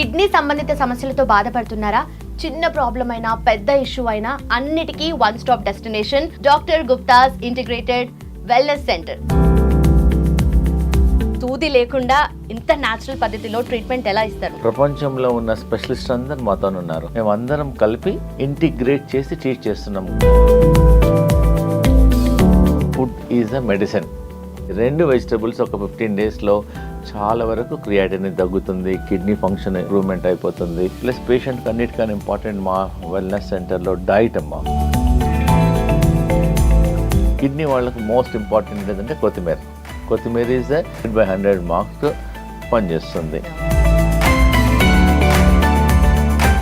Kidney సంబంధిత సమస్యలతో బాధపడుతున్నారా? చిన్న ప్రాబ్లం అయినా పెద్ద ఇష్యూ అయినా అన్నిటికీ one stop destination doctor Gupta's integrated wellness centre. సూది లేకుండా ఇంత న్యాచురల్ పద్ధతిలో ట్రీట్మెంట్ ఎలా ఇస్తారు? ప్రపంచంలో ఉన్న స్పెషలిస్ట్ అందరు మాతో ఉన్నారు. మేము అందరం కలిపి ఇంటిగ్రేట్ చేసి ట్రీట్ చేస్తున్నాము. Food is a medicine. 2 vegetables ఒక 15 డేస్లో చాలా వరకు క్రియాటినిన్ తగ్గుతుంది, కిడ్నీ ఫంక్షన్ ఇంప్రూవ్మెంట్ అయిపోతుంది. ప్లస్ పేషెంట్కి అన్నిటికన్నా ఇంపార్టెంట్ మా వెల్నెస్ సెంటర్లో డైట్ అమ్మా. కిడ్నీ వాళ్ళకి మోస్ట్ ఇంపార్టెంట్ ఏంటంటే కొత్తిమీర ఈజ్ 100 మార్క్స్ పనిచేస్తుంది.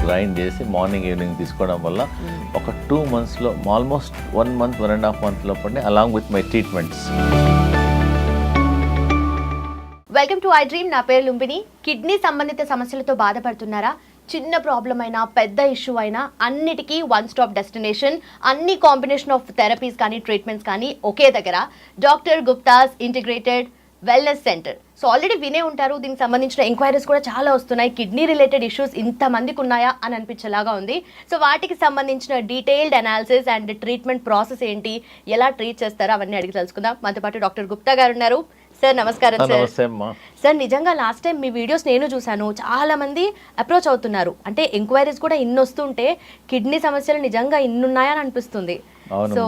గ్రైండ్ చేసి మార్నింగ్ ఈవినింగ్ తీసుకోవడం వల్ల ఒక 2 monthsలో ఆల్మోస్ట్ 1 month 1.5 month లోపలనే along with my treatments. Welcome to I dream. నా పేరు లుంబిని. కిడ్నీ సంబంధిత సమస్యలతో బాధపడుతున్నారా? చిన్న ప్రాబ్లం అయినా పెద్ద ఇష్యూ అయినా అన్నిటికీ వన్ స్టాప్ డెస్టినేషన్. అన్ని కాంబినేషన్ ఆఫ్ థెరపీస్ కానీ ట్రీట్మెంట్స్ కానీ ఒకే దగ్గర doctor Gupta's integrated wellness centre. So already వినే ఉంటారు, దీనికి సంబంధించిన ఎంక్వైరీస్ కూడా చాలా వస్తున్నాయి. కిడ్నీ రిలేటెడ్ ఇష్యూస్ ఇంతమందికి ఉన్నాయా అని అనిపించేలాగా ఉంది. సో వాటికి సంబంధించిన detailed analysis and treatment process ఏంటి, ఎలా ట్రీట్ చేస్తారో అవన్నీ అడిగి తెలుసుకుందాం. మనతో పాటు డాక్టర్ గుప్తా గారు ఉన్నారు. సార్ నమస్కారం. సార్ నిజంగా లాస్ట్ టైం మీ వీడియోస్ నేను చూశాను, చాలా మంది అప్రోచ్ అవుతున్నారు. అంటే ఎంక్వైరీస్ కూడా ఇన్ని వస్తుంటే కిడ్నీ సమస్యలు నిజంగా ఇన్ని ఉన్నాయని అనిపిస్తుంది. సో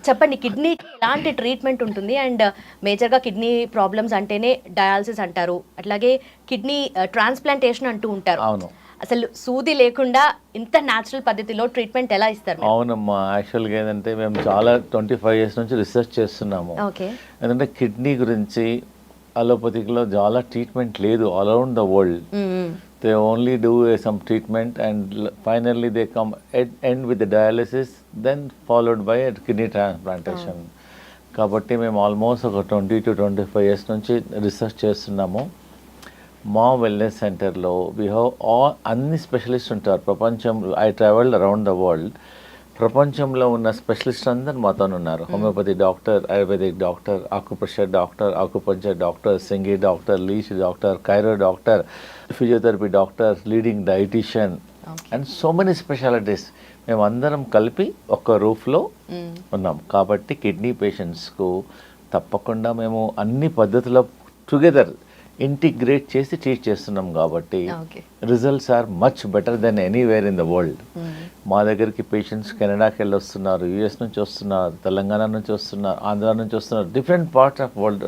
చెప్పండి, కిడ్నీ ఎలాంటి ట్రీట్మెంట్ ఉంటుంది? అండ్ మేజర్గా కిడ్నీ ప్రాబ్లమ్స్ అంటేనే డయాలసిస్ అంటారు, అట్లాగే కిడ్నీ ట్రాన్స్ప్లాంటేషన్ అంటూ ఉంటారు. అసలు సూది లేకుండా ఇంత న్యాచురల్ పద్ధతిలో ట్రీట్మెంట్ ఎలా ఇస్తారు? అవునమ్మా, యాక్చువల్గా ఏంటంటే మేము చాలా 25 years నుంచి రీసెర్చ్ చేస్తున్నాము. ఎందుకంటే కిడ్నీ గురించి అలోపతిక్లో చాలా ట్రీట్మెంట్ లేదు all around the world. They only do some treatment and finally they come end with the dialysis, then followed by a kidney transplantation. కాబట్టి మేము ఆల్మోస్ట్ ఒక 20 to 25 years నుంచి రీసెర్చ్ చేస్తున్నాము. మా వెల్నెస్ సెంటర్లో వీ హ్యావ్ అన్ని specialist ఉంటారు. I travelled around the world. ప్రపంచంలో ఉన్న స్పెషలిస్ట్ అందరు మాతో ఉన్నారు. Homeopathy doctor, Ayurvedic doctor, acupressure doctor, acupuncture doctor, సింగి doctor, leech doctor, chiro doctor, physiotherapy doctor, leading dietitian and so many specialities. మేము అందరం కలిపి ఒక రూఫ్లో ఉన్నాం. కాబట్టి కిడ్నీ పేషెంట్స్కు తప్పకుండా మేము అన్ని పద్ధతుల్లో టుగెదర్ ఇంటిగ్రేట్ చేసి ట్రీట్ చేస్తున్నాం. కాబట్టి results are much better than anywhere in the world. మా దగ్గరికి పేషెంట్స్ కెనడాకి వెళ్ళి వస్తున్నారు, యూఎస్ నుంచి వస్తున్నారు, తెలంగాణ నుంచి వస్తున్నారు, ఆంధ్ర నుంచి వస్తున్నారు, different parts of world,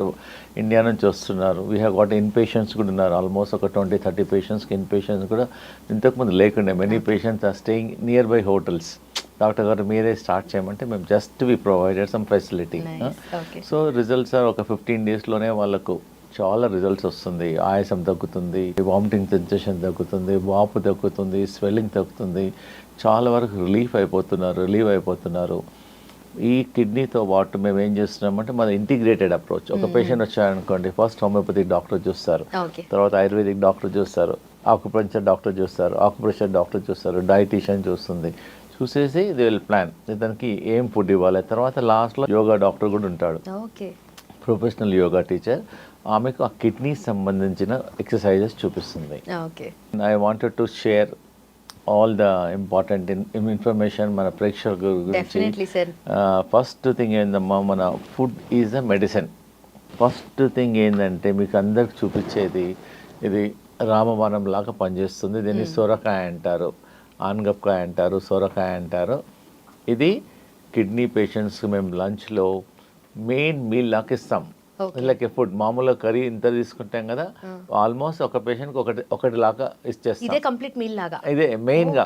India నుంచి వస్తున్నారు. We have got in patients కూడా ఉన్నారు. ఆల్మోస్ట్ ఒక 20-30 పేషెంట్స్కి ఇన్ పేషెంట్స్ కూడా ఇంతకుముందు లేకుండే. Many patients are staying nearby hotels. Doctor గారు మీరే స్టార్ట్ చేయమంటే మేము just we provided some facility. So results are ఒక 15 daysలోనే వాళ్ళకు చాలా రిజల్ట్స్ వస్తుంది. ఆయాసం తగ్గుతుంది, వామిటింగ్ సెన్సేషన్ తగ్గుతుంది, వాపు తగ్గుతుంది, స్వెల్లింగ్ తగ్గుతుంది. చాలా వరకు రిలీవ్ అయిపోతున్నారు. ఈ కిడ్నీతో పాటు మేము ఏం చేస్తున్నామంటే మన ఇంటిగ్రేటెడ్ అప్రోచ్. ఒక పేషెంట్ వచ్చారనుకోండి, ఫస్ట్ హోమియోపతిక్ డాక్టర్ చూస్తారు, తర్వాత ఆయుర్వేదిక్ డాక్టర్ చూస్తారు, ఆకుపంచర్ డాక్టర్ చూస్తారు, ఆకుప్రెషర్ డాక్టర్ చూస్తారు, డైటీషియన్ చూసేసి దే విల్ ప్లాన్ దానికి ఏం ఫుడ్ ఇవ్వాలి. తర్వాత లాస్ట్లో యోగా డాక్టర్ కూడా ఉంటాడు, ప్రొఫెషనల్ యోగా టీచర్. ఆమెకు ఆ కిడ్నీ సంబంధించిన ఎక్సర్సైజెస్ చూపిస్తుంది. I wanted to share all the important information మన ప్రేక్షకుల గురించి. ఫస్ట్ థింగ్ ఏందమ్మా, మన food is a medicine. First thing ఏంటంటే మీకు అందరికి చూపించేది, ఇది రామబాణం లాగా పనిచేస్తుంది. దీన్ని సొరకాయ అంటారు, ఆనగపకాయ అంటారు, సొరకాయ అంటారు. ఇది కిడ్నీ పేషెంట్స్కి మేము లంచ్లో మెయిన్ మీల్ లాగా ఇస్తాం. లైక్ ఫుడ్ మామూలుగా కర్రీ ఇంత తీసుకుంటాం కదా, ఆల్మోస్ట్ ఒక పేషెంట్కి ఒకటి లాగా ఇచ్చేస్తాం. ఇదే మెయిన్గా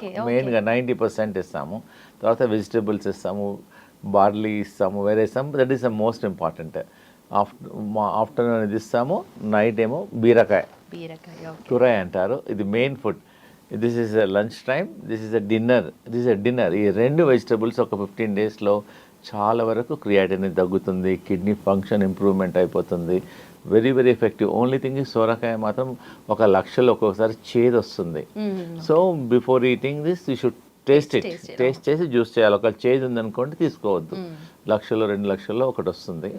90% ఇస్తాము. తర్వాత వెజిటేబుల్స్ ఇస్తాము, బార్లీ ఇస్తాము, వేరే ఇస్తాము. That is the most important. Afternoon ఇది ఇస్తాము, నైట్ ఏమో బీరకాయ కూర అంటారు. ఇది main food. This is lunch time, this is dinner. ఈ 2 వెజిటేబుల్స్ ఒక 15 daysలో చాలా వరకు క్రియాటినిన్ తగ్గుతుంది, కిడ్నీ ఫంక్షన్ ఇంప్రూవ్మెంట్ అయిపోతుంది. Very very effective. Only thing సోరకాయ మాత్రం 1,00,000 ఒక్కొక్కసారి చేదు వస్తుంది. So before eating this you should taste చేసి జ్యూస్ చేయాలి. ఒక చేంజ్ ఉందనుకోండి తీసుకోవద్దు. 1,00,000-2,00,000 ఒకటి వస్తుంది.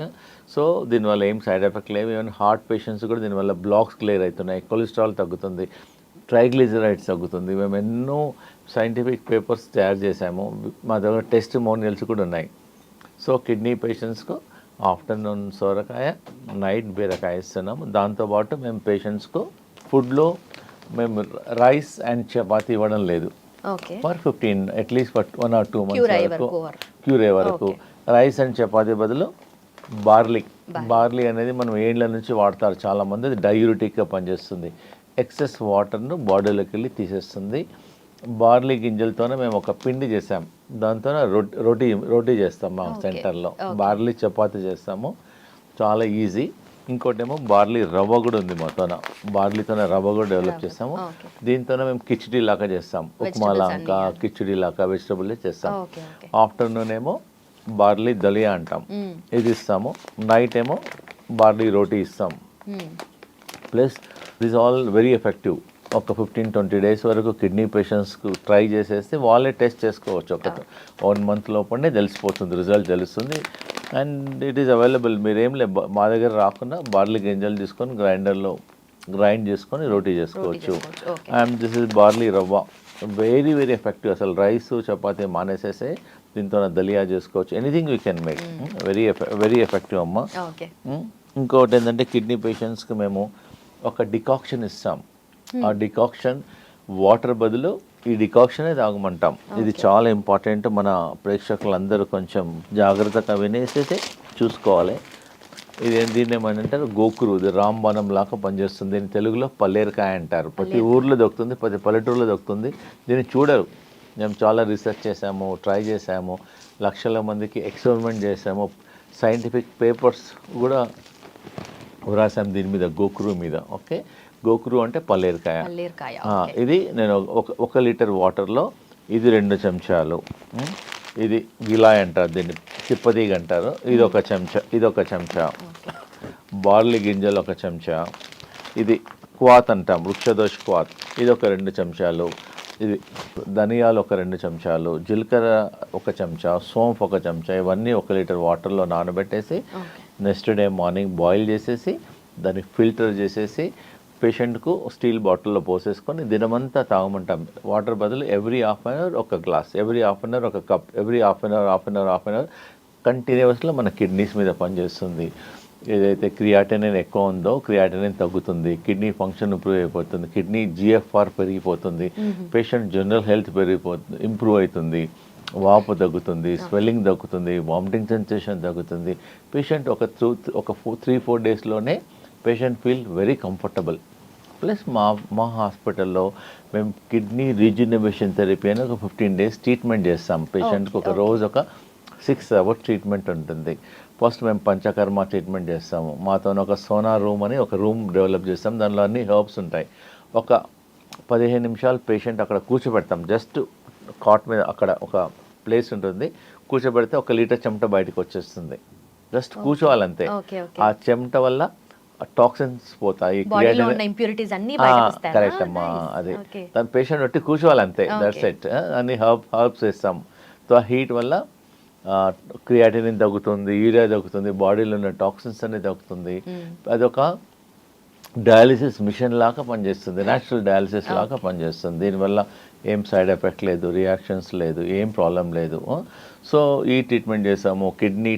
సో దీనివల్ల ఏం సైడ్ ఎఫెక్ట్ లేవు. ఈవెన్ హార్ట్ పేషెంట్స్ కూడా దీనివల్ల బ్లాక్స్ క్లియర్ అవుతున్నాయి, కొలెస్ట్రాల్ తగ్గుతుంది, ట్రైగ్లిజరైడ్స్ తగ్గుతుంది. మేము ఎన్నో సైంటిఫిక్ పేపర్స్ తయారు చేసాము, మా దగ్గర టెస్టిమోనియల్స్ కూడా ఉన్నాయి. సో కిడ్నీ పేషెంట్స్కు ఆఫ్టర్నూన్ సోరకాయ, నైట్ బీరకాయ ఇస్తున్నాము. దాంతోపాటు మేము పేషెంట్స్కు ఫుడ్లో మేము రైస్ అండ్ చపాతీ ఇవ్వడం లేదు. For 15 at least for 1 or 2 months వరకు క్యూర్ అయ్యే వరకు రైస్ అండ్ చపాతీ బదులు బార్లీ అనేది మనం ఏండ్ల నుంచి వాడతారు చాలామంది. అది డయూరిటిక్గా పనిచేస్తుంది, ఎక్సెస్ వాటర్ను బాడీలోకి వెళ్ళి తీసేస్తుంది. బార్లీ గింజలతోనే మేము ఒక పిండి చేసాం, దాంతో రోటీ చేస్తాం మా సెంటర్లో. బార్లీ చపాతీ చేస్తాము, చాలా ఈజీ. ఇంకోటేమో బార్లీ రవ్వ కూడా ఉంది మాతోన, బార్లీతోనే రవ్వ కూడా డెవలప్ చేస్తాము. దీంతోనే మేము కిచిడీ లాగా చేస్తాం, ఉప్మా లాగా కిచిడీ లాగా వెజిటబుల్ చేస్తాం. ఆఫ్టర్నూన్ ఏమో బార్లీ దలియా అంటాం, ఇది ఇస్తాము. నైట్ ఏమో బార్లీ రోటీ ఇస్తాం. Plus this all very effective. ఒక 15-20 days వరకు కిడ్నీ పేషెంట్స్కు ట్రై చేసేస్తే వాళ్ళే టెస్ట్ చేసుకోవచ్చు. ఒక 1 month లోపలనే తెలిసిపోతుంది, రిజల్ట్ తెలుస్తుంది. And it is available. మీరేం మా దగ్గర రాకుండా బార్లీ గింజలు తీసుకొని గ్రైండర్లో గ్రైండ్ చేసుకొని రోటీ చేసుకోవచ్చు. అండ్ దిస్ ఇస్ బార్లీ రవ్వ, వెరీ వెరీ ఎఫెక్టివ్. అసలు రైస్ చపాతీ మానేసేసే దీంతో దలియా చేసుకోవచ్చు. Anything we can make. Very effective అమ్మ. ఇంకోటి ఏంటంటే కిడ్నీ పేషెంట్స్కి మేము ఒక డికాక్షన్ ఇస్తాం. ఆ డికాక్షన్ వాటర్ బదులు ఈ డికాక్షనే తాగమంటాం. ఇది చాలా ఇంపార్టెంట్. మన ప్రేక్షకులందరూ కొంచెం జాగ్రత్తగా వినేసేసి చూసుకోవాలి. దీన్ని ఏమంటారు, గోకురు, ఇది రాంబాణం లాగా పనిచేస్తుంది. దీన్ని తెలుగులో పల్లేరుకాయ అంటారు. ప్రతి ఊర్లో దొరుకుతుంది, ప్రతి పల్లెటూరులో దొరుకుతుంది. దీన్ని చూడరు. మేము చాలా రీసెర్చ్ చేసాము, ట్రై చేసాము, లక్షల మందికి ఎక్స్పెరిమెంట్ చేసాము, సైంటిఫిక్ పేపర్స్ కూడా రాసాం దీని మీద, గోకురు మీద. ఓకే, గోకురు అంటే పల్లేరుకాయ. ఇది నేను 1 లీటర్ వాటర్లో ఇది 2 చెంచాలు, ఇది గిలాయ్ అంటారు, దీన్ని తిప్పదీగ అంటారు, ఇది 1 చెంచా, ఇది 1 చెంచా, బార్లీ గింజలు 1 చెంచా, ఇది క్వాత్ అంటాం, వృక్షదోష్ క్వాత్, ఇది 2 చెంచాలు, ఇది ధనియాలు 2 చెంచాలు, జీలకర్ర 1 చెంచా, సోంఫ్ 1 చెంచా. ఇవన్నీ 1 లీటర్ వాటర్లో నానబెట్టేసి నెక్స్ట్ డే మార్నింగ్ బాయిల్ చేసేసి దాన్ని ఫిల్టర్ చేసేసి పేషెంట్కు స్టీల్ బాటిల్లో పోసేసుకొని దినమంతా తాగమంటాం. వాటర్ బదులు every half an hour 1 glass, every half an hour 1 cup, every half an hour కంటిన్యూస్లో మన కిడ్నీస్ మీద పనిచేస్తుంది. ఏదైతే క్రియాటినిన్ ఎక్కువ ఉందో క్రియాటినిన్ తగ్గుతుంది, కిడ్నీ ఫంక్షన్ ఇంప్రూవ్ అయిపోతుంది, కిడ్నీ GFR పెరిగిపోతుంది, పేషెంట్ జనరల్ హెల్త్ ఇంప్రూవ్ అవుతుంది, వాపు తగ్గుతుంది, స్వెల్లింగ్ తగ్గుతుంది, వామిటింగ్ సెన్సేషన్ తగ్గుతుంది. పేషెంట్ ఒక 3-4 డేస్లోనే patient feel very comfortable. Plus మా హాస్పిటల్లో మేము కిడ్నీ రీజనరేషన్ థెరపీ అని ఒక 15 days ట్రీట్మెంట్ చేస్తాం. పేషెంట్కి ఒక రోజు ఒక 6 hours ట్రీట్మెంట్ ఉంటుంది. ఫస్ట్ మేము పంచకర్మ ట్రీట్మెంట్ చేస్తాము. మాతో ఒక సోనా రూమ్ అని ఒక రూమ్ డెవలప్ చేస్తాం, దానిలో అన్ని హెర్బ్స్ ఉంటాయి. ఒక 15 నిమిషాలు పేషెంట్ అక్కడ కూర్చోబెడతాం, జస్ట్ కాట్ మీద అక్కడ ఒక ప్లేస్ ఉంటుంది, కూర్చోబెడితే 1 లీటర్ చెమట బయటకు వచ్చేస్తుంది. జస్ట్ కూర్చోవాలంతే. ఆ చెమట వల్ల టాక్సిన్స్ పోతాయి, కరెక్ట్ అమ్మా. అది దాని పేషెంట్ బట్టి కూర్చోవాలంతే, దట్స్ ఇట్. అన్ని హర్బ్స్ వేస్తాం. సో ఆ హీట్ వల్ల క్రియాటినిన్ తగ్గుతుంది, యూరియా తగ్గుతుంది, బాడీలో ఉన్న టాక్సిన్స్ అన్ని తగ్గుతుంది. అదొక డయాలిసిస్ మిషన్ లాగా పనిచేస్తుంది, న్యాచురల్ డయాలిసిస్ లాగా పనిచేస్తుంది. దీనివల్ల ఏం సైడ్ ఎఫెక్ట్ లేదు, రియాక్షన్స్ లేదు, ఏం ప్రాబ్లం లేదు. సో ఈ ట్రీట్మెంట్ చేస్తాము. కిడ్నీ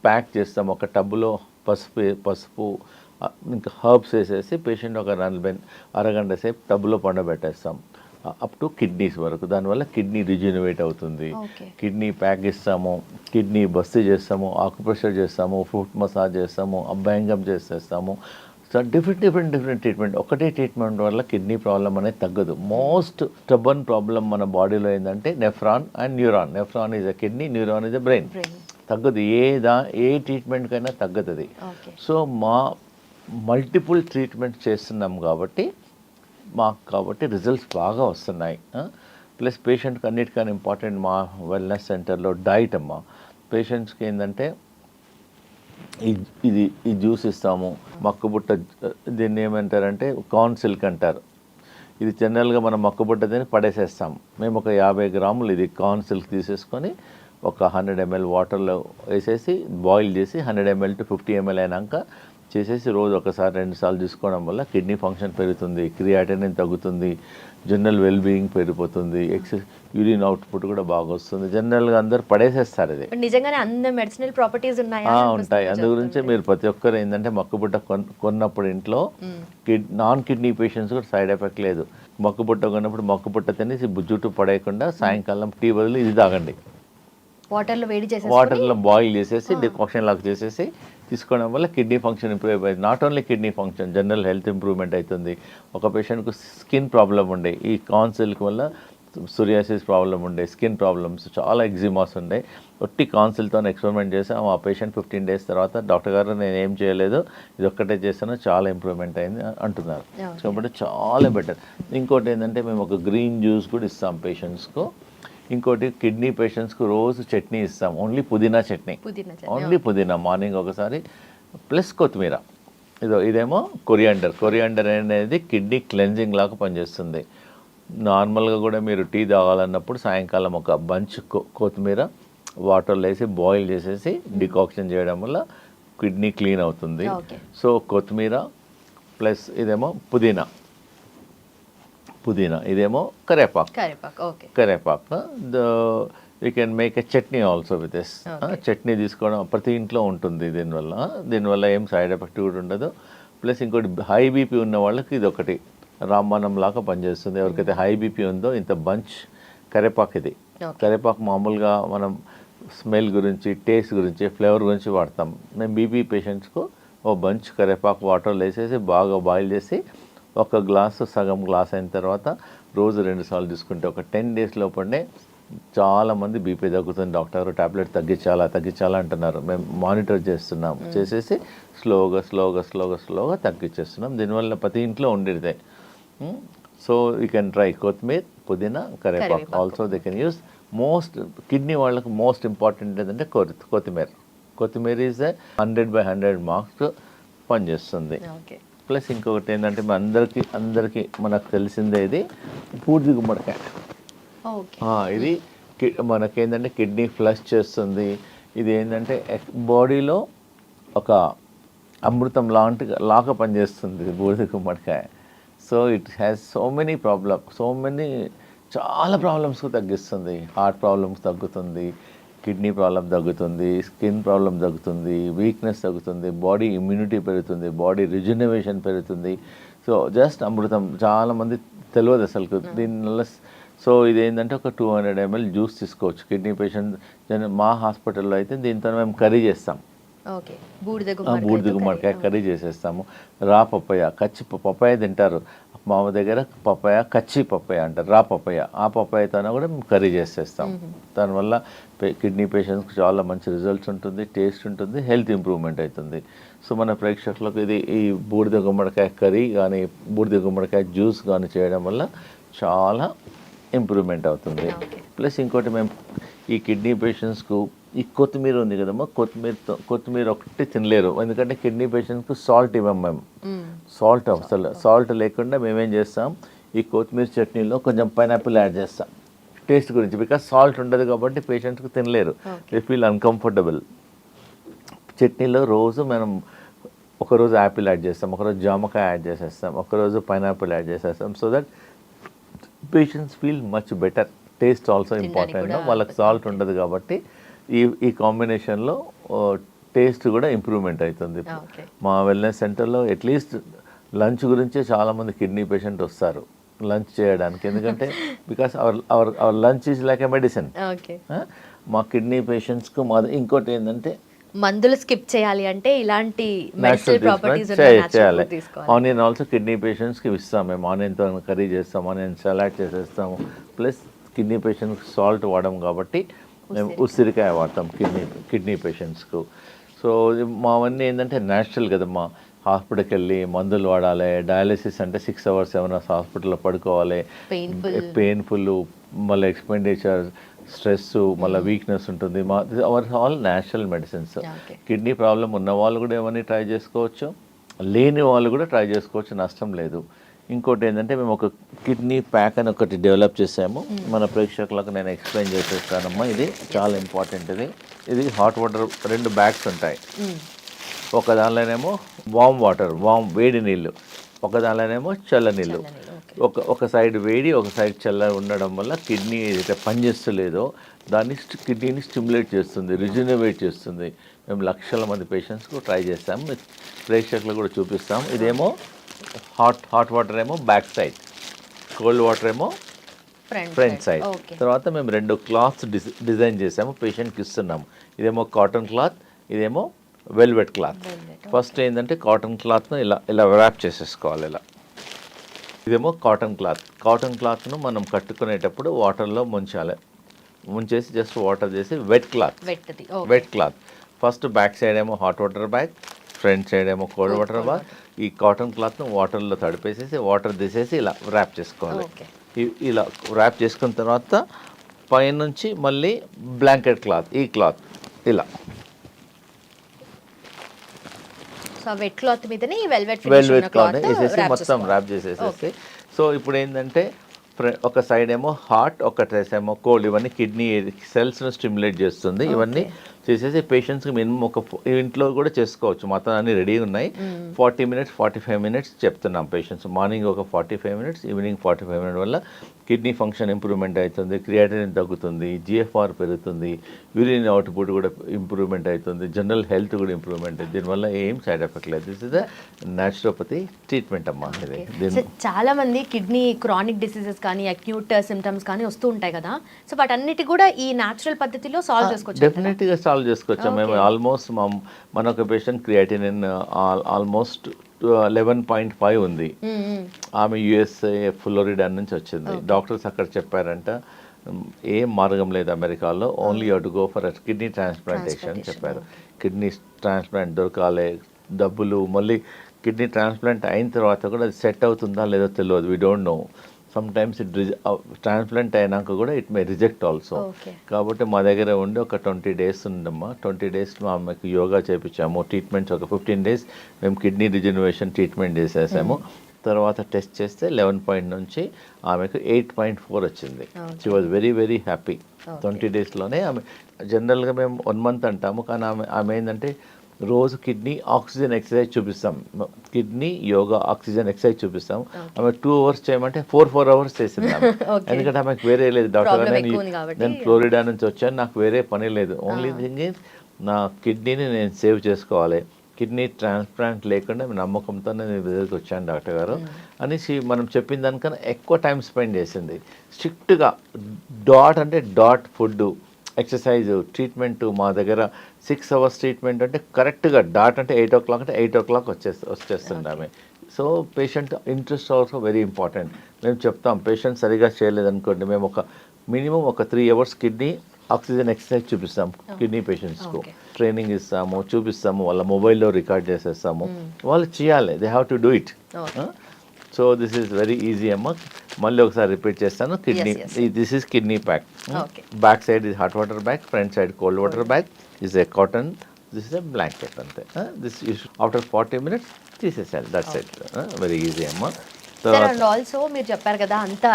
ప్యాక్ చేస్తాము, ఒక టబ్లో పసుపు ఇంకా హర్బ్స్ వేసేసి పేషెంట్ ఒక 40 అరగంట సేపు టబ్లో పండబెట్టేస్తాం, అప్ టు కిడ్నీస్ వరకు. దానివల్ల కిడ్నీ రిజ్యూనవేట్ అవుతుంది. కిడ్నీ ప్యాక్ ఇస్తాము, కిడ్నీ బస్తీ చేస్తాము, ఆకుప్రెషర్ చేస్తాము, ఫుట్ మసాజ్ చేస్తాము, అభ్యంగం చేసేస్తాము. So different treatment. ఒకటే ట్రీట్మెంట్ వల్ల కిడ్నీ ప్రాబ్లం అనేది తగ్గదు. మోస్ట్ స్టబన్ ప్రాబ్లం మన బాడీలో ఏంటంటే nephron and neuron. Nephron is a kidney, neuron is a brain. తగ్గదు, ఏ ట్రీట్మెంట్కైనా తగ్గదు. సో మల్టిపుల్ ట్రీట్మెంట్ చేస్తున్నాం కాబట్టి రిజల్ట్స్ బాగా వస్తున్నాయి. ప్లస్ పేషెంట్కి అన్నిటికన్నా ఇంపార్టెంట్ మా వెల్నెస్ సెంటర్లో డైట్ అమ్మ. పేషెంట్స్కి ఏంటంటే ఈ జ్యూస్ ఇస్తాము, మక్కుబుట్ట, దీన్ని ఏమంటారంటే కార్న్ సిల్క్ అంటారు. ఇది జనరల్గా మనం మక్కుబుట్ట తిని పడేసేస్తాం. మేము ఒక 50 గ్రాములు ఇది కార్న్ సిల్క్ తీసేసుకొని ఒక 100 ml వాటర్లో వేసేసి బాయిల్ చేసి 100 ml to 50 ml అయినాక చేసేసి రోజు ఒకసారి 2 సార్లు తీసుకోవడం వల్ల కిడ్నీ ఫంక్షన్ పెరుగుతుంది, క్రియాటినిన్ తగ్గుతుంది, జనరల్ వెల్ బీయింగ్ పెరిగిపోతుంది, యూరిన్ అవుట్పుట్ కూడా బాగా వస్తుంది. జనరల్గా అందరు పడేసేస్తారు ఇది. నిజంగానే అన్ని మెడిసినల్ ప్రాపర్టీస్ ఉన్నాయా? ఉంటాయి. అందు గురించే మీరు ప్రతి ఒక్కరు ఏంటంటే మక్కుబుట్ట కొన్నప్పుడు ఇంట్లో నాన్ కిడ్నీ పేషెంట్స్ కూడా సైడ్ ఎఫెక్ట్ లేదు. మక్కుబుట్ట కొన్నప్పుడు మక్కుబుట్ట తినేసి జుట్టు పడేయకుండా సాయంకాలం టీ బదులు ఇది తాగండి. వాటర్లో బాయిల్ చేసేసి డికాక్షన్ లాగా చేసేసి తీసుకోవడం వల్ల కిడ్నీ ఫంక్షన్ ఇంప్రూవ్ అయిపోయింది. Not only kidney function, general health improvement అవుతుంది. ఒక పేషెంట్కు స్కిన్ ప్రాబ్లం ఉండే, ఈ కాన్సిల్క్ వల్ల సోరియాసిస్ ప్రాబ్లం ఉండే, స్కిన్ ప్రాబ్లమ్స్, చాలా ఎగ్జిమాస్ ఉండే, ఒట్టి కాన్సిల్తో ఎక్స్పెరిమెంట్ చేసాం. ఆ పేషెంట్ 15 days తర్వాత డాక్టర్ గారు నేను ఏం చేయలేదు, ఇది ఒక్కటే చేస్తాను, చాలా ఇంప్రూవ్మెంట్ అయింది అంటున్నారు. కాబట్టి చాలా బెటర్. ఇంకోటి ఏంటంటే మేము ఒక గ్రీన్ జ్యూస్ కూడా ఇస్తాం పేషెంట్స్కు. ఇంకోటి కిడ్నీ పేషెంట్స్కు రోజు చట్నీ ఇస్తాం, ఓన్లీ పుదీనా చట్నీ, ఓన్లీ పుదీనా మార్నింగ్ ఒకసారి, ప్లస్ కొత్తిమీర. ఇదేమో కొరియాండర్ అనేది కిడ్నీ క్లెన్జింగ్ లాగా పనిచేస్తుంది. నార్మల్గా కూడా మీరు టీ తాగాలన్నప్పుడు సాయంకాలం ఒక బంచ్ కొత్తిమీర వాటర్లో వేసి బాయిల్ చేసేసి డికాక్షన్ చేయడం వల్ల కిడ్నీ క్లీన్ అవుతుంది. సో కొత్తిమీర ప్లస్ ఇదేమో పుదీనా, ఇదేమో కరేపాకు. You can make a chutney also with this. Chutney తీసుకోవడం ప్రతి ఇంట్లో ఉంటుంది. దీనివల్ల ఏం సైడ్ ఎఫెక్ట్ కూడా ఉండదు. ప్లస్ ఇంకోటి హై బీపీ ఉన్న వాళ్ళకి ఇది ఒకటి రామబాణం లాగా పనిచేస్తుంది. ఎవరికైతే హై బీపీ ఉందో ఇంత బంచ్ కరేపాకు, ఇది కరేపాకు మామూలుగా మనం స్మెల్ గురించి, టేస్ట్ గురించి, ఫ్లేవర్ గురించి వాడతాం. మేము బీపీ పేషెంట్స్కు ఓ బంచ్ కరేపాకు వాటర్లో వేసేసి బాగా బాయిల్ చేసి ఒక గ్లాసు సగం గ్లాస్ అయిన తర్వాత రోజు 2 సార్లు తీసుకుంటే ఒక 10 days లోపలనే చాలామంది బీపీ తగ్గుతుంది. డాక్టర్ టాబ్లెట్ తగ్గించాలా అంటున్నారు. మేము మానిటర్ చేస్తున్నాం, చేసేసి స్లోగా తగ్గించేస్తున్నాం. దీనివల్ల ప్రతి ఇంట్లో ఉండేదే. సో యూ కెన్ ట్రై కొత్తిమీర, పుదీనా, కరేపాకు. Also they can use. Kidney వాళ్ళకి మోస్ట్ ఇంపార్టెంట్ ఏంటంటే కొత్తిమీర ఈజ్ 100/100 మార్క్స్ పనిచేస్తుంది. ప్లస్ ఇంకొకటి ఏంటంటే అందరికీ మనకు తెలిసిందే, ఇది బూడిద గుమ్మడికాయ. ఇది మనకేంటంటే కిడ్నీ ఫ్లష్ చేస్తుంది. ఇది ఏంటంటే బాడీలో ఒక అమృతం లాగా పనిచేస్తుంది బూడిద గుమ్మడికాయ. So it has so many చాలా ప్రాబ్లమ్స్కు తగ్గిస్తుంది. హార్ట్ ప్రాబ్లమ్స్ తగ్గుతుంది, కిడ్నీ ప్రాబ్లం తగ్గుతుంది, స్కిన్ ప్రాబ్లం తగ్గుతుంది, వీక్నెస్ తగ్గుతుంది, బాడీ ఇమ్యూనిటీ పెరుగుతుంది, బాడీ రిజనరేషన్ పెరుగుతుంది. సో జస్ట్ అమృతం. చాలామంది తెలియదు అసలు దీనివల్ల. సో ఇదేంటంటే ఒక 200 ml జ్యూస్ తీసుకోవచ్చు కిడ్నీ పేషెంట్. మా హాస్పిటల్లో అయితే దీంతో మేము కర్రీ చేస్తాం. బూడిద గుమ్మడికాయ కర్రీ చేసేస్తాము. రా పప్పాయ, పప్పాయ తింటారు మా దగ్గర. కచ్చి పప్పాయ అంటారు, రా పప్పాయ. ఆ పప్పాయతో కూడా మేము కర్రీ చేసేస్తాం. దానివల్ల కిడ్నీ పేషెంట్స్కి చాలా మంచి రిజల్ట్స్ ఉంటుంది, టేస్ట్ ఉంటుంది, హెల్త్ ఇంప్రూవ్మెంట్ అవుతుంది. సో మన ప్రేక్షకులకు ఈ బూడిద గుమ్మడికాయ కర్రీ కానీ, బూడిద గుమ్మడికాయ జ్యూస్ కానీ చేయడం వల్ల చాలా ఇంప్రూవ్మెంట్ అవుతుంది. ప్లస్ ఇంకోటి మేము ఈ కిడ్నీ పేషెంట్స్కు ఈ కొత్తిమీర ఉంది కదమ్మా, కొత్తిమీర ఒకటి తినలేరు. ఎందుకంటే కిడ్నీ పేషెంట్స్కు సాల్ట్ ఇవ్వం మేము. సాల్ట్ లేకుండా మేమేం చేస్తాం, ఈ కొత్తిమీర చట్నీలో కొంచెం పైనాపిల్ యాడ్ చేస్తాం టేస్ట్ గురించి. బికాస్ సాల్ట్ ఉండదు కాబట్టి పేషెంట్స్కి తినలేరు, దే ఫీల్ అన్కంఫర్టబుల్. చట్నీలో రోజు మనం ఒకరోజు యాపిల్ యాడ్ చేస్తాం, ఒకరోజు జామకాయ యాడ్ చేసేస్తాం, ఒకరోజు పైనాపిల్ యాడ్ చేసేస్తాం. So that patients feel much better. Taste also important. వాళ్ళకి సాల్ట్ ఉండదు కాబట్టి ఈ కాంబినేషన్లో టేస్ట్ కూడా ఇంప్రూవ్మెంట్ అవుతుంది. మా వెల్నెస్ సెంటర్లో అట్లీస్ట్ లంచ్ గురించే చాలామంది కిడ్నీ పేషెంట్ వస్తారు లంచ్ చేయడానికి. ఎందుకంటే because our lunch is like a medicine. మా కిడ్నీ పేషెంట్స్కు ఇంకోటి ఏంటంటే మందులు స్కిప్ చేయాలి అంటే ఇలాంటి చేయాలి. ఆనియన్ ఆల్సో కిడ్నీ పేషెంట్స్కి ఇస్తాం మేము. ఆనియన్తో కర్రీ చేస్తాం, ఆనియన్ సలాడ్ చేసేస్తాము. ప్లస్ కిడ్నీ పేషెంట్స్కి సాల్ట్ వాడడం కాబట్టి మేము ఉసిరికాయ వాడతాం కిడ్నీ పేషెంట్స్కు. సో మావన్నీ ఏంటంటే న్యాచురల్ కదమ్మా. హాస్పిటల్కి వెళ్ళి మందులు వాడాలి, డయాలసిస్ అంటే 6 hours 7 hours హాస్పిటల్లో పడుకోవాలి, పెయిన్ఫుల్, మళ్ళీ ఎక్స్పెండిచర్, స్ట్రెస్, మళ్ళీ వీక్నెస్ ఉంటుంది. Our all natural medicines. Kidney problem ఉన్న వాళ్ళు కూడా ఏమని ట్రై చేసుకోవచ్చు, లేని వాళ్ళు కూడా ట్రై చేసుకోవచ్చు, నష్టం లేదు. ఇంకోటి ఏంటంటే మేము ఒక కిడ్నీ ప్యాక్ అని ఒకటి డెవలప్ చేసాము. మన ప్రేక్షకులకు నేను ఎక్స్ప్లెయిన్ చేసేస్తానమ్మా. ఇది చాలా ఇంపార్టెంట్. ఇది హాట్ వాటర్ 2 bags ఉంటాయి. ఒక దానిలోనేమో వామ్ వాటర్, వేడి నీళ్ళు, ఒక దానిలోనేమో చల్ల నీళ్ళు. ఒక సైడ్ వేడి, ఒక సైడ్ చల్ల ఉండడం వల్ల కిడ్నీ ఏదైతే పనిచేస్తలేదో దాన్ని కిడ్నీని స్టిమ్యులేట్ చేస్తుంది, రిజ్యూనవేట్ చేస్తుంది. మేము లక్షల మంది పేషెంట్స్కు ట్రై చేస్తాము, ప్రేక్షకులు కూడా చూపిస్తాం. ఇదేమో హాట్ వాటర్ ఏమో బ్యాక్ సైడ్, కోల్డ్ వాటర్ ఏమో ఫ్రంట్ సైడ్. తర్వాత మేము 2 క్లాత్స్ డిజైన్ చేసాము, పేషెంట్కి ఇస్తున్నాము. ఇదేమో కాటన్ క్లాత్, ఇదేమో వెల్వెట్ క్లాత్. ఫస్ట్ ఏంటంటే కాటన్ క్లాత్ను ఇలా ర్యాప్ చేసేసుకోవాలి ఇలా. ఇదేమో కాటన్ క్లాత్ను మనం కట్టుకునేటప్పుడు వాటర్లో ముంచేసి జస్ట్ వాటర్ చేసి wet cloth. First back side ఏమో hot water bag, front side ఏమో కోల్డ్ వాటర్ బ్యాగ్. ఈ కాటన్ క్లాత్ను వాటర్లో తడిపేసేసి వాటర్ తీసేసి ఇలా ర్యాప్ చేసుకోవాలి. ఇలా ర్యాప్ చేసుకున్న తర్వాత పైనుంచి మళ్ళీ బ్లాంకెట్ క్లాత్, ఈ క్లాత్ ఇలా వెట్ క్లాత్ మీదనే వెల్వెట్ క్లాత్ వేసేసి మొత్తం ర్యాప్ చేసేసేసి. సో ఇప్పుడు ఏంటంటే ఒక సైడ్ ఏమో హాట్, ఒక సైడ్ ఏమో కోల్డ్. ఇవన్నీ కిడ్నీ సెల్స్ను స్టిమ్యులేట్ చేస్తుంది. ఇవన్నీ చేసేసి పేషెంట్స్కి మినిమం ఇంట్లో కూడా చేసుకోవచ్చు. మొత్తం అన్ని రెడీ ఉన్నాయి. 40 minutes 45 minutes చెప్తున్నాం పేషెంట్స్. మార్నింగ్ ఒక 45 minutes, ఈవినింగ్ 45 minutes వల్ల కిడ్నీ ఫంక్షన్ ఇంప్రూవ్మెంట్ అవుతుంది, క్రియాటినిన్ తగ్గుతుంది, జిఎఫ్ఆర్ పెరుగుతుంది, యూరిన్ అవుట్పుట్ కూడా ఇంప్రూవ్మెంట్ అవుతుంది, జనరల్ హెల్త్ కూడా ఇంప్రూవ్మెంట్ అవుతుంది. దీనివల్ల ఏం సైడ్ ఎఫెక్ట్ లేదు. This is the naturopathy treatment అమ్మా. ఇది చాలా మంది కిడ్నీ క్రానిక్ డిసీజెస్ కానీ అక్యూట్ సిమ్టమ్స్ కానీ వస్తూ ఉంటాయి కదా, సో వాటన్నిటి కూడా ఈ న్యాచురల్ పద్ధతిలో సాల్వ్ చేసుకోవచ్చు. డెఫినెట్గా సాల్వ్ చేసుకోవచ్చు. మేము ఆల్మోస్ట్ మన ఒక పేషెంట్ క్రియాటినిన్ ఆల్మోస్ట్ 11.5 ఉంది. ఆమె యుఎస్ఏ ఫ్లోరిడా నుంచి వచ్చింది. డాక్టర్స్ అక్కడ చెప్పారంట ఏం మార్గం లేదు అమెరికాలో, only you to go for kidney transplantation చెప్పారు. కిడ్నీ ట్రాన్స్ప్లాంట్ దొరకాలి, డబ్బులు, మళ్ళీ కిడ్నీ ట్రాన్స్ప్లాంట్ అయిన తర్వాత కూడా అది సెట్ అవుతుందా లేదో తెలియదు. We don't know. Some times transplant అయినాక కూడా ఇట్ మే రిజెక్ట్ ఆల్సో. కాబట్టి మా దగ్గర ఉండి ఒక 20 days ఉండమ్మా. 20 days ఆమెకు యోగా చేయించాము, ట్రీట్మెంట్స్ ఒక 15 days మేము కిడ్నీ రిజనరేషన్ ట్రీట్మెంట్ చేసేసాము. తర్వాత టెస్ట్ చేస్తే 11 నుంచి ఆమెకు 8.4 వచ్చింది. She was very very happy. 20 daysలోనే ఆమె. జనరల్గా మేము 1 month అంటాము, కానీ ఆమె ఏంటంటే రోజు కిడ్నీ ఆక్సిజన్ ఎక్సర్సైజ్ చూపిస్తాం, కిడ్నీ యోగా ఆక్సిజన్ ఎక్సర్సైజ్ చూపిస్తాం. ఆమె 2 hours చేయమంటే 4 hours చేసింది. ఎందుకంటే ఆమెకు వేరే లేదు. డాక్టర్ నేను ఫ్లోరిడా నుంచి వచ్చాను, నాకు వేరే పని లేదు. ఓన్లీ థింగ్ ఈజ్ నా కిడ్నీని నేను సేవ్ చేసుకోవాలి, కిడ్నీ ట్రాన్స్ప్లాంట్ లేకుండా నమ్మకంతో నేను దగ్గరికి వచ్చాను డాక్టర్ గారు అనేసి మనం చెప్పిన దానికన్నా ఎక్కువ టైం స్పెండ్ చేసింది. స్ట్రిక్ట్గా డాట్ ఫుడ్, ఎక్సర్సైజ్, ట్రీట్మెంట్ మా దగ్గర 6 hours ట్రీట్మెంట్ అంటే కరెక్ట్గా డాట్ అంటే 8 o'clock అంటే 8 o'clock వచ్చేస్తుంది ఆమె. So patient interest also very important. మేము చెప్తాం పేషెంట్ సరిగా చేయలేదనుకోండి, మేము ఒక మినిమం ఒక 3 hours కిడ్నీ ఆక్సిజన్ ఎక్సర్సైజ్ చూపిస్తాం కిడ్నీ పేషెంట్స్కు. ట్రైనింగ్ ఇస్తాము, చూపిస్తాము, వాళ్ళ మొబైల్లో రికార్డ్ చేసేస్తాము. వాళ్ళు చేయాలి, they have to do it. So this is very easy అమ్మ. మళ్ళీ ఒకసారి రిపీట్ చేస్తాను. Kidney, this is kidney pack. Back side is hot water bag, front side cold water bag, is a cotton, this is a blanket అంతే. This after 40 minutes తీసేసాను, that's it. Very easy అమ్మ. And also మీరు చెప్పారు కదా అంత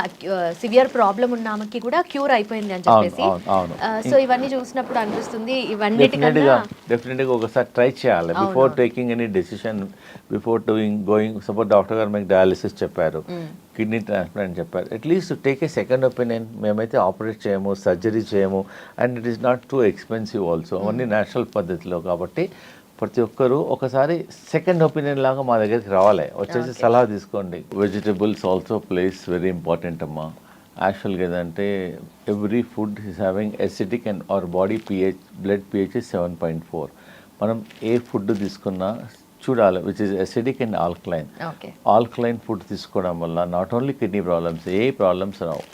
severe problem ఉన్న ఆమెకి కూడా క్యూర్ అయిపోయింది అని చెప్పేసి. సో ఇవన్నీ చూసినప్పుడు అనిపిస్తుంది ఇవన్నిటికన్నా డెఫినెట్గా ఒకసారి ట్రై చేయాలి before taking any decision, before going. Suppose doctor గారు మీకు డయాలిసిస్ చెప్పారు, కిడ్నీ ట్రాన్స్ప్లాంట్ చెప్పారు, at least take a second opinion. మేమైతే ఆపరేట్ చేయము, సర్జరీ చేయము, and it is not too expensive also. అవన్నీ న్యాచురల్ పద్ధతిలో. కాబట్టి ప్రతి ఒక్కరూ ఒకసారి సెకండ్ ఒపీనియన్ లాగా మా దగ్గరికి రావాలి, వచ్చేసి సలహా తీసుకోండి. Vegetables also place very important అమ్మా. యాక్చువల్గా ఏదంటే every food is having acidic and our body blood pH is 7.4. మనం ఏ ఫుడ్ తీసుకున్నా చూడాలి which is acidic and alkaline. Alkaline food తీసుకోవడం వల్ల not only kidney problems, A problems Rao.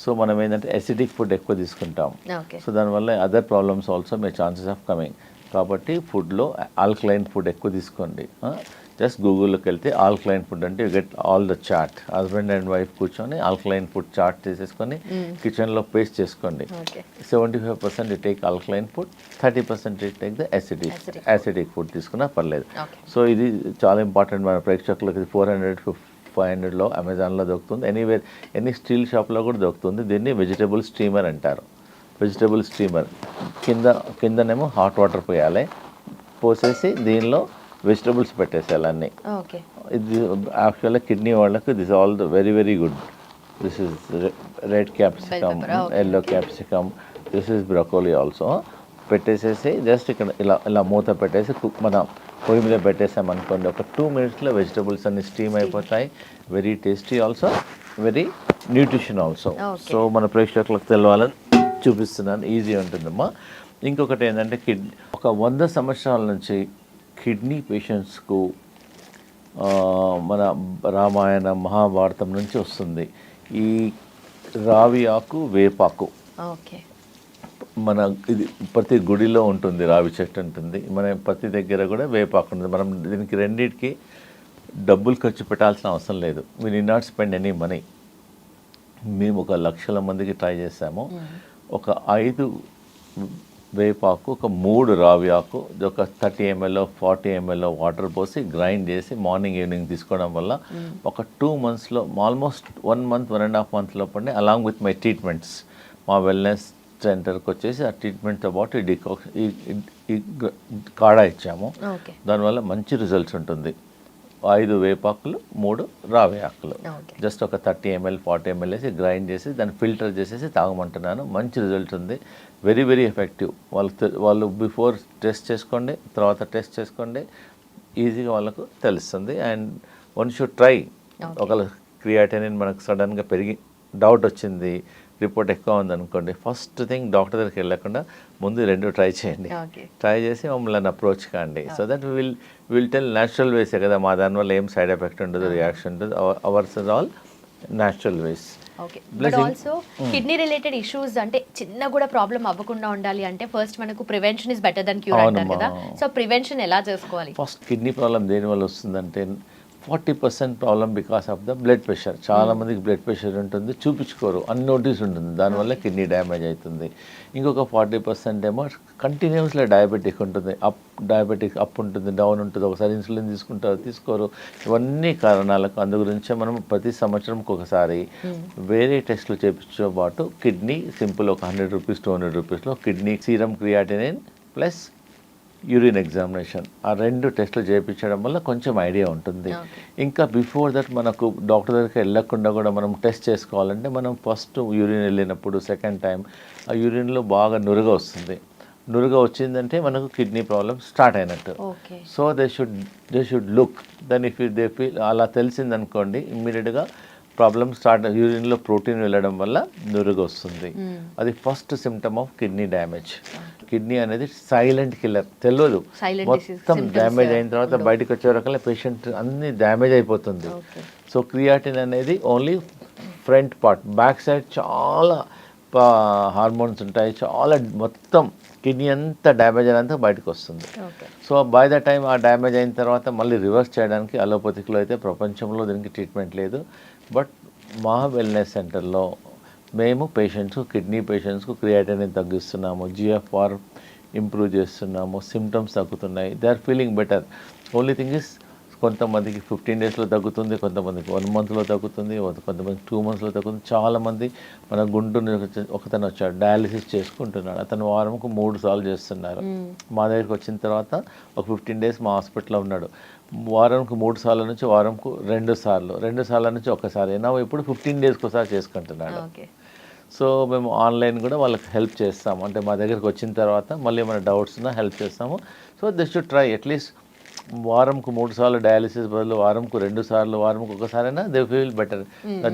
So మనం ఏంటంటే ఎసిడిక్ ఫుడ్ ఎక్కువ తీసుకుంటాం, సో దానివల్ల other problems also may chances of coming. కాబట్టి ఫుడ్లో ఆల్కలైన్ ఫుడ్ ఎక్కువ తీసుకోండి. జస్ట్ గూగుల్లోకి వెళ్తే ఆల్కలైన్ ఫుడ్ అంటే you get all the chart. Husband and wife కూర్చొని ఆల్కలైన్ ఫుడ్ చార్ట్ చేసేసుకొని కిచెన్లో పేస్ట్ చేసుకోండి. 75% you take alkaline food, 30% you take the acidic food తీసుకున్నా పర్లేదు. సో ఇది చాలా ఇంపార్టెంట్. మన ప్రేక్షకులకి 400-500లో అమెజాన్లో దొరుకుతుంది. ఎనీవేర్ ఎనీ స్టీల్ షాప్లో కూడా దొరుకుతుంది. దీన్ని వెజిటబుల్ స్టీమర్ అంటారు. వెజిటబుల్ స్టీమర్ కిందనేమో హాట్ వాటర్ పోయాలి, పోసేసి దీనిలో వెజిటబుల్స్ పెట్టేసేయాలి అన్నీ. ఓకే. ఇది యాక్చువల్గా కిడ్నీ వాళ్ళకు this all the very very good. This is red capsicum, yellow capsicum, this is broccoli also. పెట్టేసేసి జస్ట్ ఇక్కడ ఇలా ఇలా మూత పెట్టేసి మన పొయ్యి మీద పెట్టేసామనుకోండి, ఒక 2 minutesలో వెజిటబుల్స్ అన్ని స్టీమ్ అయిపోతాయి. Very tasty also, very nutrition also. So మన ప్రేక్షకులకు తెలవాలని చూపిస్తున్నాను, ఈజీ ఉంటుందమ్మా. ఇంకొకటి ఏంటంటే ఒక 100 సంవత్సరాల నుంచి కిడ్నీ పేషెంట్స్కు మన రామాయణ మహాభారతం నుంచి వస్తుంది ఈ రావి ఆకు, వేపాకు. ఓకే. మన ఇది ప్రతి గుడిలో ఉంటుంది, రావి చెట్టు ఉంటుంది, మన ప్రతి దగ్గర కూడా వేపాకు ఉంటుంది. మనం దీనికి రెండింటికి డబ్బులు ఖర్చు పెట్టాల్సిన అవసరం లేదు. We need not spend any money. మేము 1 లక్షల మందికి ట్రై చేసాము. ఒక 5 వేపాకు, ఒక 3 రావి ఆకు, ఒక 30 ml 40 ml వాటర్ పోసి గ్రైండ్ చేసి మార్నింగ్ ఈవినింగ్ తీసుకోవడం వల్ల ఒక 2 monthsలో ఆల్మోస్ట్ 1 month 1.5 month లోపలనే అలాంగ్ విత్ మై ట్రీట్మెంట్స్ మా వెల్నెస్ సెంటర్కి వచ్చేసి ఆ ట్రీట్మెంట్తో పాటు ఈ కాడా ఇచ్చాము. దానివల్ల మంచి రిజల్ట్స్ ఉంటుంది. 5 వేపాకులు, 3 రావి ఆకులు, జస్ట్ ఒక 30 ml 40 ml వేసి గ్రైండ్ చేసి దాన్ని ఫిల్టర్ చేసేసి తాగమంటున్నాను. మంచి రిజల్ట్ ఉంది, వెరీ వెరీ ఎఫెక్టివ్. వాళ్ళు బిఫోర్ టెస్ట్ చేసుకోండి, తర్వాత టెస్ట్ చేసుకోండి, ఈజీగా వాళ్ళకు తెలుస్తుంది. And one should try. ఒకవేళ క్రియాటినిన్ మనకు సడన్గా పెరిగి డౌట్ వచ్చింది, రిపోర్ట్ ఎక్కువ ఉందనుకోండి, ఫస్ట్ థింగ్ డాక్టర్ దగ్గరికి వెళ్ళకుండా ముందు 2 ట్రై చేయండి. ట్రై చేసి మమ్మల్ని అప్రోచ్ కాండి. So that will tell natural వేసే కదా, మా దానివల్ల ఏం సైడ్ ఎఫెక్ట్ ఉండదు, రియాక్షన్ ఉండదు. Ours are all natural ways. Okay. But also kidney related issues అంటే చిన్న కూడా ప్రాబ్లం అవ్వకుండా ఉండాలి అంటే ఫస్ట్ మనకు prevention is better than cure అంటారు కదా. సో ప్రివెన్షన్ ఎలా చేసుకోవాలి? ఫస్ట్ కిడ్నీ ప్రాబ్లం దేనివల్ల వస్తుందంటే 40% problem because of the blood pressure. చాలామందికి బ్లడ్ ప్రెషర్ ఉంటుంది, చూపించుకోరు, అన్నోటీస్ ఉంటుంది, దానివల్ల కిడ్నీ డ్యామేజ్ అవుతుంది. ఇంకొక 40% ఏమో కంటిన్యూస్లో డయాబెటిక్ ఉంటుంది, డయాబెటిక్ అప్ ఉంటుంది, డౌన్ ఉంటుంది, ఒకసారి ఇన్సులిన్ తీసుకుంటారు, తీసుకోరు. ఇవన్నీ కారణాలకు అందు గురించే మనం ప్రతి సంవత్సరంకి ఒకసారి వేరే టెస్టులు చేయించడం పాటు కిడ్నీ సింపుల్ ఒక 100 రూపీస్ 200 రూపీస్లో kidney serum creatinine plus urine examination, ఆ 2 టెస్టులు చేయించడం వల్ల కొంచెం ఐడియా ఉంటుంది. ఇంకా బిఫోర్ దట్ మనకు డాక్టర్ దగ్గరికి వెళ్ళకుండా కూడా మనం టెస్ట్ చేసుకోవాలంటే మనం ఫస్ట్ యూరిన్ వెళ్ళినప్పుడు సెకండ్ టైం ఆ యూరిన్లో బాగా నురుగ వస్తుంది. నురుగ వచ్చిందంటే మనకు కిడ్నీ ప్రాబ్లం స్టార్ట్ అయినట్టు. So they should look then if they feel అలా తెలిసిందనుకోండి, ఇమ్మీడియట్గా ప్రాబ్లమ్ స్టార్ట్. యూరిన్లో ప్రోటీన్ వెళ్ళడం వల్ల నురుగు వస్తుంది. అది first symptom of kidney damage. Kidney అనేది సైలెంట్ కిల్లర్, తెలియదు. మొత్తం డ్యామేజ్ అయిన తర్వాత బయటకు వచ్చే రకాల పేషెంట్ అన్ని డ్యామేజ్ అయిపోతుంది. సో క్రియాటిన్ అనేది only front part, back side చాలా హార్మోన్స్ ఉంటాయి, చాలా మొత్తం కిడ్నీ అంతా డ్యామేజ్ అయినంత బయటకు వస్తుంది. సో బై ద టైం ఆ డ్యామేజ్ అయిన తర్వాత మళ్ళీ రివర్స్ చేయడానికి అలోపతిక్లో అయితే ప్రపంచంలో దీనికి ట్రీట్మెంట్ లేదు. బట్ మా వెల్నెస్ సెంటర్లో మేము పేషెంట్స్కు, కిడ్నీ పేషెంట్స్కు క్రియాటినిన్ తగ్గిస్తున్నాము, GFR ఇంప్రూవ్ చేస్తున్నాము, సిమ్టమ్స్ తగ్గుతున్నాయి, they are feeling better. Only thing is కొంతమందికి 15 daysలో తగ్గుతుంది, కొంతమందికి 1 monthలో తగ్గుతుంది, కొంతమందికి 2 monthsలో తగ్గుతుంది. చాలామంది మన గుంటూరు ఒకతను వచ్చాడు, డయాలిసిస్ చేసుకుంటున్నాడు, అతను వారంకు 3 సార్లు చేస్తున్నారు. మా దగ్గరికి వచ్చిన తర్వాత ఒక 15 days మా హాస్పిటల్లో ఉన్నాడు. వారంకు 3 సార్ల నుంచి వారంకు 2 సార్లు, 2 సార్ల నుంచి ఒకసారి, నా ఇప్పుడు 15 daysకి ఒకసారి చేసుకుంటున్నాడు. సో మేము ఆన్లైన్ కూడా వాళ్ళకి హెల్ప్ చేస్తాము. అంటే మా దగ్గరికి వచ్చిన తర్వాత మళ్ళీ ఏమైనా డౌట్స్ ఉన్నా హెల్ప్ చేస్తాము. So they should try at least వారంకు 3 సార్లు డయాలిసిస్ బదులు వారంకు 2 సార్లు, వారంకు ఒకసారైనా they feel better.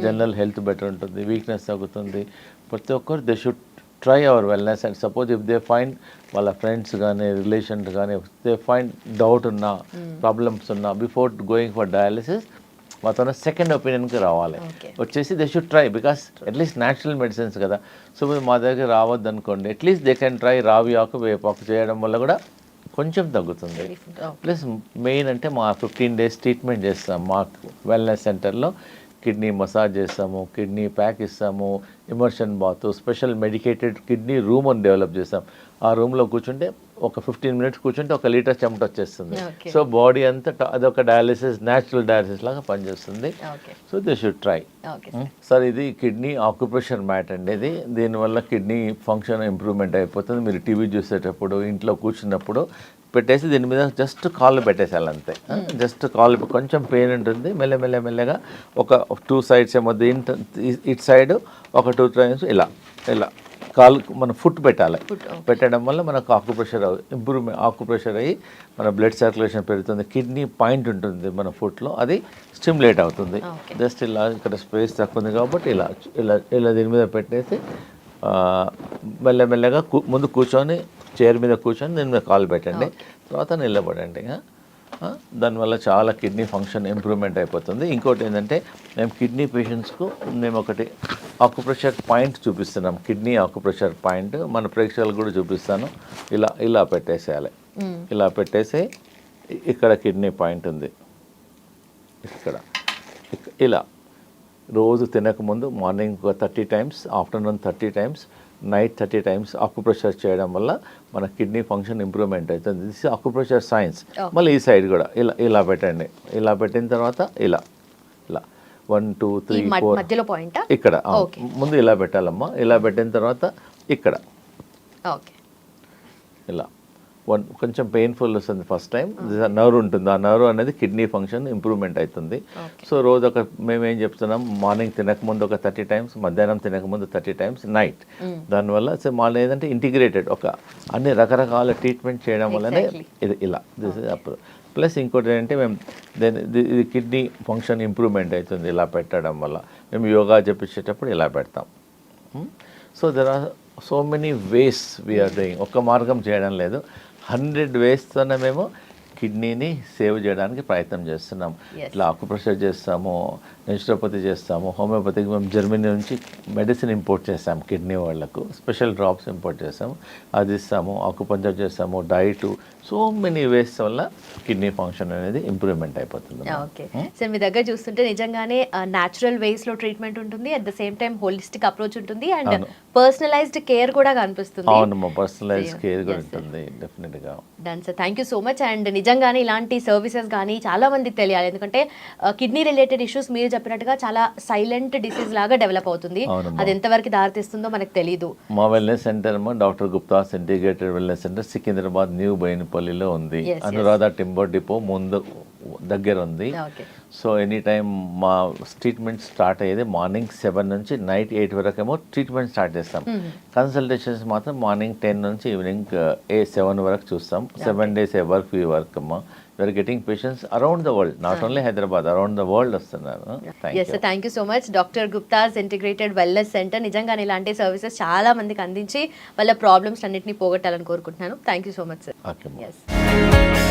General health better ఉంటుంది, వీక్నెస్ తగ్గుతుంది. ప్రతి ఒక్కరు they should try our wellness. And suppose if they find వాళ్ళ ఫ్రెండ్స్ కానీ రిలేషన్స్ కానీ దే ఫైండ్ డౌట్ ఉన్నా, ప్రాబ్లమ్స్ ఉన్నా, బిఫోర్ గోయింగ్ ఫర్ డయాలిసిస్ మాతో సెకండ్ ఒపీనియన్కి రావాలి. వచ్చేసి they should try, because at least natural medicines కదా. సో మీరు మా దగ్గర రావద్దు అనుకోండి, అట్లీస్ట్ దే కెన్ ట్రై రావి ఆకు, వేపాకు చేయడం వల్ల కూడా కొంచెం తగ్గుతుంది. ప్లస్ మెయిన్ అంటే మా 15 days ట్రీట్మెంట్ చేస్తాం మా వెల్నెస్ సెంటర్లో. కిడ్నీ మసాజ్ చేస్తాము, కిడ్నీ ప్యాక్ ఇస్తాము, immersion bath, special medicated kidney room అని డెవలప్ చేస్తాం. ఆ రూమ్లో కూర్చుంటే ఒక 15 minutes కూర్చుంటే 1 లీటర్ చెమట వచ్చేస్తుంది. సో బాడీ అంతా అదొక డయాలిసిస్, న్యాచురల్ డయాలిసిస్ లాగా పనిచేస్తుంది. So they should try. Sir ఇది కిడ్నీ ఆక్యుప్రెషర్ మ్యాట్ అండి. ఇది దీనివల్ల కిడ్నీ ఫంక్షన్ ఇంప్రూవ్మెంట్ అయిపోతుంది. మీరు టీవీ చూసేటప్పుడు, ఇంట్లో కూర్చున్నప్పుడు పెట్టేసి దీని మీద జస్ట్ కాళ్ళు పెట్టేసేయాలి అంతే. జస్ట్ కాళ్ళు కొంచెం పెయిన్ ఉంటుంది, మెల్లగా ఒక 2 సైడ్స్ ఏమో ఇటు సైడ్ ఒక 2 టైమ్స్ ఇలా ఇలా కాలు మన ఫుట్ పెట్టాలి. పెట్టడం వల్ల మనకు ఆకుప్రెషర్ అయ్యి మన బ్లడ్ సర్క్యులేషన్ పెరుగుతుంది. కిడ్నీ పాయింట్ ఉంటుంది మన ఫుట్లో, అది స్టిమ్యులేట్ అవుతుంది. జస్ట్ ఇలా ఇక్కడ స్పేస్ తక్కువ ఉంది కాబట్టి ఇలా ఇలా ఇలా దీని మీద పెట్టేసి మెల్లగా ముందు కూర్చొని చైర్ మీద కూర్చొని దీని మీద కాలు పెట్టండి, తర్వాత నిలబడండి. దానివల్ల చాలా కిడ్నీ ఫంక్షన్ ఇంప్రూవ్మెంట్ అయిపోతుంది. ఇంకోటి ఏంటంటే మేము కిడ్నీ పేషెంట్స్కు మేము ఒకటి ఆకుప్రెషర్ పాయింట్ చూపిస్తున్నాం. కిడ్నీ ఆకుప్రెషర్ పాయింట్ మన ప్రేక్షకులకు కూడా చూపిస్తాను. ఇలా పెట్టేసేయాలి. ఇలా పెట్టేసి ఇక్కడ కిడ్నీ పాయింట్ ఉంది, ఇక్కడ ఇలా రోజు తినకముందు morning 30 times, afternoon 30 times, night 30 times acupressure చేయడం వల్ల మన కిడ్నీ ఫంక్షన్ ఇంప్రూవ్మెంట్ అవుతుంది. This acupressure science. మళ్ళీ ఈ సైడ్ కూడా ఇలా పెట్టండి. ఇలా పెట్టిన తర్వాత ఇలా 1 2 3 4 ఇక్కడ ముందు ఇలా పెట్టాలమ్మా. ఇలా పెట్టిన తర్వాత ఇక్కడ ఇలా కొంచెం పెయిన్ఫుల్ వస్తుంది ఫస్ట్ టైం. నర్వ్ ఉంటుంది, ఆ నర్వ్ అనేది కిడ్నీ ఫంక్షన్ ఇంప్రూవ్మెంట్ అవుతుంది. సో రోజు మేమేం చెప్తున్నాం, మార్నింగ్ తినకముందు ఒక 30 టైమ్స్, మధ్యాహ్నం తినకముందు 30 టైమ్స్, నైట్. దానివల్ల సో మళ్ళీ ఏదంటే ఇంటిగ్రేటెడ్ ఒక అన్ని రకరకాల ట్రీట్మెంట్ చేయడం వల్లనే ఇది ఇలా దిస్ ఇస్ అప్పుడు. ప్లస్ ఇంకోటి ఏంటంటే మేము ఇది కిడ్నీ ఫంక్షన్ ఇంప్రూవ్మెంట్ అవుతుంది ఇలా పెట్టడం వల్ల. మేము యోగా చెప్పించేటప్పుడు ఇలా పెడతాం. So there are so many ways we are doing. ఒక్క మార్గం చేయడం లేదు, 100 వేస్తోనే మేము కిడ్నీని సేవ్ చేయడానికి ప్రయత్నం చేస్తున్నాం. ఇట్లా ఆకుప్రెషర్ చేస్తాము, నేచురోపతి చేస్తాము, హోమియోపతికి మేము జర్మనీ నుంచి మెడిసిన్ ఇంపోర్ట్ చేస్తాము. కిడ్నీ వాళ్ళకు స్పెషల్ డ్రాప్స్ ఇంపోర్ట్ చేస్తాము, అది ఇస్తాము. ఆకుపంచర్ చేస్తాము, డైట్, సో మెనీ వేస్ వల్ల కిడ్నీ ఫంక్షన్ అనేది ఇంప్రూవ్మెంట్ అయిపోతుంది. ఓకే సార్, మీ దగ్గర చూస్తుంటే నిజంగానే న్యాచురల్ వేస్లో ట్రీట్మెంట్ ఉంటుంది, at the same time holistic approach ఉంటుంది, అండ్ పర్సనలైజ్డ్ కేర్ కూడా కనిపిస్తుంది. అవునమ్మా, పర్సనలైజ్డ్ కేర్ కూడా ఉంటుంది డెఫినెట్గా. Done sir, thank you so much. And నిజంగానే ఇలాంటి సర్వీసెస్ కానీ చాలా మందికి తెలియాలి, ఎందుకంటే కిడ్నీ రిలేటెడ్ ఇష్యూస్ మీరు చెప్పినట్టుగా చాలా సైలెంట్ డిసీజ్ లాగా డెవలప్ అవుతుంది. అది ఎంతవరకు దారితీస్తుందో మనకు తెలియదు. మా wellness centre doctor Gupta's integrated wellness centre Secunderabad new బోయినపల్లిలో ఉంది. అనురాధ టింబర్ డిపో ముందు దగ్గర ఉంది. సో ఎనీ టైం మా ట్రీట్మెంట్ స్టార్ట్ అయ్యేది మార్నింగ్ 7 నుంచి నైట్ 8 వరకు ఏమో ట్రీట్మెంట్ స్టార్ట్ చేస్తాం. కన్సల్టేషన్స్ మాత్రం మార్నింగ్ 10 నుంచి ఈవినింగ్ 7 వరకు చూస్తాం. 7 days ఏ వర్క్ ఈ వర్క్ అమ్మా. We are getting patients around the world, not only Hyderabad, around the world వస్తున్నారు. Thank you so much doctor Gupta's integrated wellness centre. నిజంగానే ఇలాంటి సర్వీసెస్ చాలా మందికి అందించి వాళ్ళ ప్రాబ్లమ్స్ అన్నింటినీ పోగొట్టాలని కోరుకుంటున్నాను. Thank you so much sir.